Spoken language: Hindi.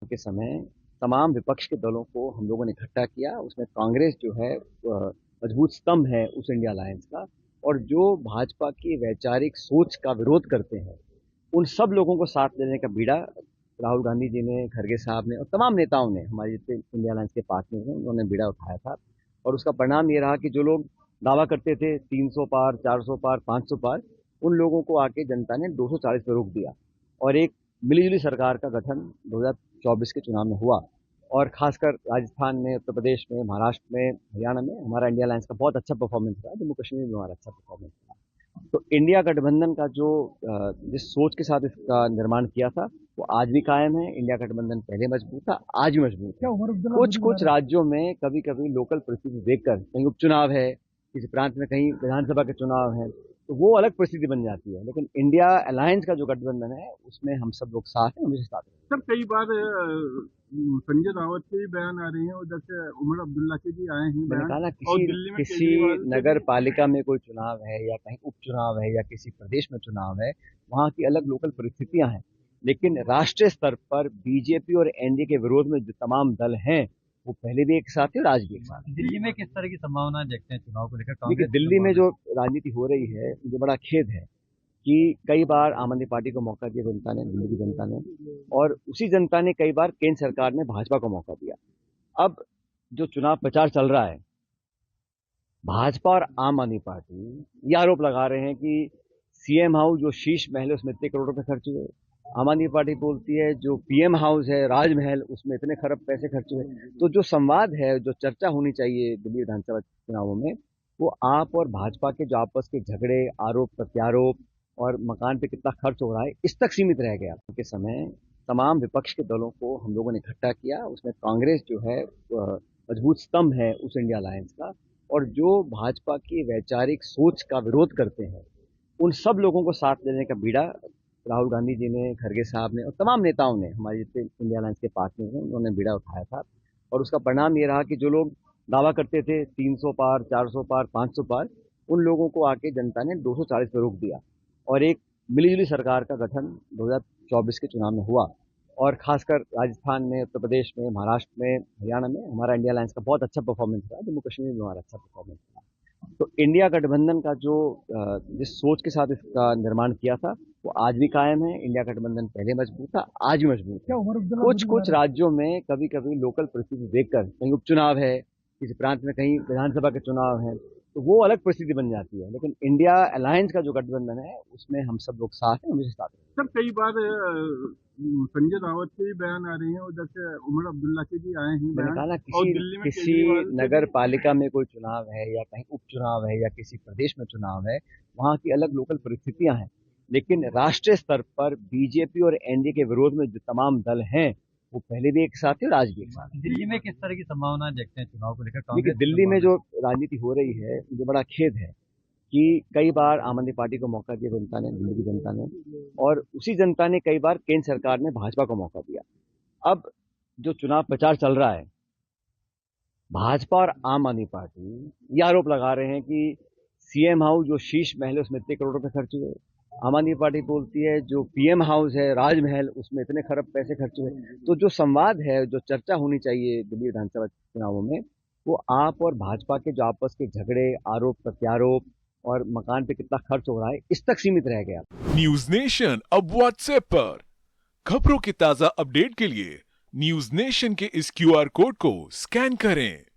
के समय तमाम विपक्ष के दलों को हम लोगों ने इकट्ठा किया। उसमें कांग्रेस जो है मजबूत स्तंभ है उस इंडिया अलायंस का, और जो भाजपा की वैचारिक सोच का विरोध करते हैं उन सब लोगों को साथ लेने का बीड़ा राहुल गांधी जी ने, खड़गे साहब ने और तमाम नेताओं ने, हमारे जितने इंडिया अलायंस के पार्टनर हैं, उन्होंने बीड़ा उठाया था। और उसका परिणाम ये रहा कि जो लोग दावा करते थे 300 पार, 400 पार, 500 पार, उन लोगों को आके जनता ने 240 पे रोक दिया और एक मिलीजुली सरकार का गठन 2024 के चुनाव में हुआ। और खासकर राजस्थान में, उत्तर प्रदेश में, महाराष्ट्र में, हरियाणा में हमारा इंडिया अलायंस का बहुत अच्छा परफॉर्मेंस रहा। जम्मू कश्मीर में हमारा अच्छा परफॉर्मेंस रहा। तो इंडिया गठबंधन का जो जिस सोच के साथ इसका निर्माण किया था वो आज भी कायम है। इंडिया गठबंधन पहले मजबूत था, आज भी मजबूत है। कुछ कुछ राज्यों में कभी कभी लोकल परिस्थिति देखकर, कहीं उपचुनाव है, किसी प्रांत में कहीं विधानसभा के चुनाव है, तो वो अलग परिस्थिति बन जाती है। लेकिन इंडिया अलायंस का जो गठबंधन है उसमें हम सब लोग साथ हैं, हमेशा साथ हैं। सर, कई बार संजय रावत के भी बयान आ रहे हैं, उधर से उमर अब्दुल्ला के भी आए हैं मैंने बयान। कहा ना, और दिल्ली में किसी नगर पालिका में कोई चुनाव है या कहीं उपचुनाव है या किसी प्रदेश में चुनाव है, वहाँ की अलग लोकल परिस्थितियां हैं। लेकिन राष्ट्रीय स्तर पर बीजेपी और एनडीए के विरोध में जो तमाम दल हैं वो पहले भी एक साथ थे और आज भी एक साथ हैं। दिल्ली में किस तरह की संभावना देखते हैं चुनाव को लेकर? देखिए, दिल्ली में जो राजनीति हो रही है, मुझे बड़ा खेद है कि कई बार आम आदमी पार्टी को मौका दिया जनता ने, दिल्ली की जनता ने, और उसी जनता ने कई बार केंद्र सरकार ने भाजपा को मौका दिया। अब जो चुनाव प्रचार चल रहा है, भाजपा और आम आदमी पार्टी ये आरोप लगा रहे हैं कि सीएम हाउस जो शीश महल है उसमें इतने करोड़ रुपए खर्च हुए। आम आदमी पार्टी बोलती है जो पीएम हाउस है, राजमहल, उसमें इतने खरब पैसे खर्च हुए। तो जो संवाद है, जो चर्चा होनी चाहिए दिल्ली विधानसभा चुनावों में, वो आप और भाजपा के जो आपस के झगड़े, आरोप प्रत्यारोप और मकान पे कितना खर्च हो रहा है, इस तक सीमित रह गया। के समय तमाम विपक्ष के दलों को हम लोगों ने इकट्ठा किया। उसमें कांग्रेस जो है मजबूत स्तंभ है उस इंडिया अलायंस का, और जो भाजपा की वैचारिक सोच का विरोध करते हैं उन सब लोगों को साथ लेने का बीड़ा राहुल गांधी जी ने, खड़गे साहब ने और तमाम नेताओं ने, हमारे जितने इंडिया अलायंस के पार्टनर हैं, उन्होंने बीड़ा उठाया था। और उसका परिणाम ये रहा कि जो लोग दावा करते थे 300 पार, 400 पार, 500 पार, उन लोगों को आके जनता ने 240 पे रोक दिया और एक मिलीजुली सरकार का गठन 2024 के चुनाव में हुआ। और खासकर राजस्थान में, उत्तर प्रदेश में, महाराष्ट्र में, हरियाणा में हमारा इंडिया अलायंस का बहुत अच्छा परफॉर्मेंस रहा। जम्मू कश्मीर में हमारा अच्छा परफॉर्मेंस रहा। तो इंडिया गठबंधन का जो जिस सोच के साथ इसका निर्माण किया था वो आज भी कायम है। इंडिया गठबंधन पहले मजबूत था, आज भी मजबूत है। कुछ कुछ राज्यों में कभी कभी लोकल परिस्थिति देखकर, कहीं उपचुनाव है, किसी प्रांत में कहीं विधानसभा के चुनाव है, तो वो अलग परिस्थिति बन जाती है। लेकिन इंडिया अलायंस का जो गठबंधन है उसमें हम सब लोग साथ हैं, हमेशा साथ हैं। सर, कई बार संजय रावत के भी बयान आ रहे हैं, उधर से उमर अब्दुल्ला के भी आए हैं मैंने बयान। कहा ना, और दिल्ली में किसी नगर पालिका में कोई चुनाव है या कहीं उपचुनाव है या किसी प्रदेश में चुनाव है, वहाँ की अलग लोकल परिस्थितियां हैं। लेकिन राष्ट्रीय स्तर पर बीजेपी और एनडीए के विरोध में जो तमाम दल हैं वो पहले भी एक साथ थे और आज भी एक साथ हैं। दिल्ली में किस तरह की संभावना देखते हैं चुनाव को लेकर? देखिए, दिल्ली में जो राजनीति हो रही है, मुझे बड़ा खेद है कि कई बार आम आदमी पार्टी को मौका दिया जनता ने, दिल्ली की जनता ने, और उसी जनता ने कई बार केंद्र सरकार ने भाजपा को मौका दिया। अब जो चुनाव प्रचार चल रहा है, भाजपा और आम आदमी पार्टी ये आरोप लगा रहे हैं कि सीएम हाउस जो शीश महल है उसमें इतने करोड़ रुपए खर्च हुए। आम आदमी पार्टी बोलती है जो पीएम हाउस है, राजमहल, उसमें इतने खरब पैसे खर्च हुए। तो जो संवाद है, जो चर्चा होनी चाहिए दिल्ली विधानसभा चुनावों में, वो आप और भाजपा के जो आपस के झगड़े, आरोप प्रत्यारोप और मकान पे कितना खर्च हो रहा है, इस तक सीमित रह गया। न्यूज नेशन अब व्हाट्सएप पर खबरों की ताजा अपडेट के लिए न्यूज नेशन के इस क्यूआर कोड को स्कैन करें।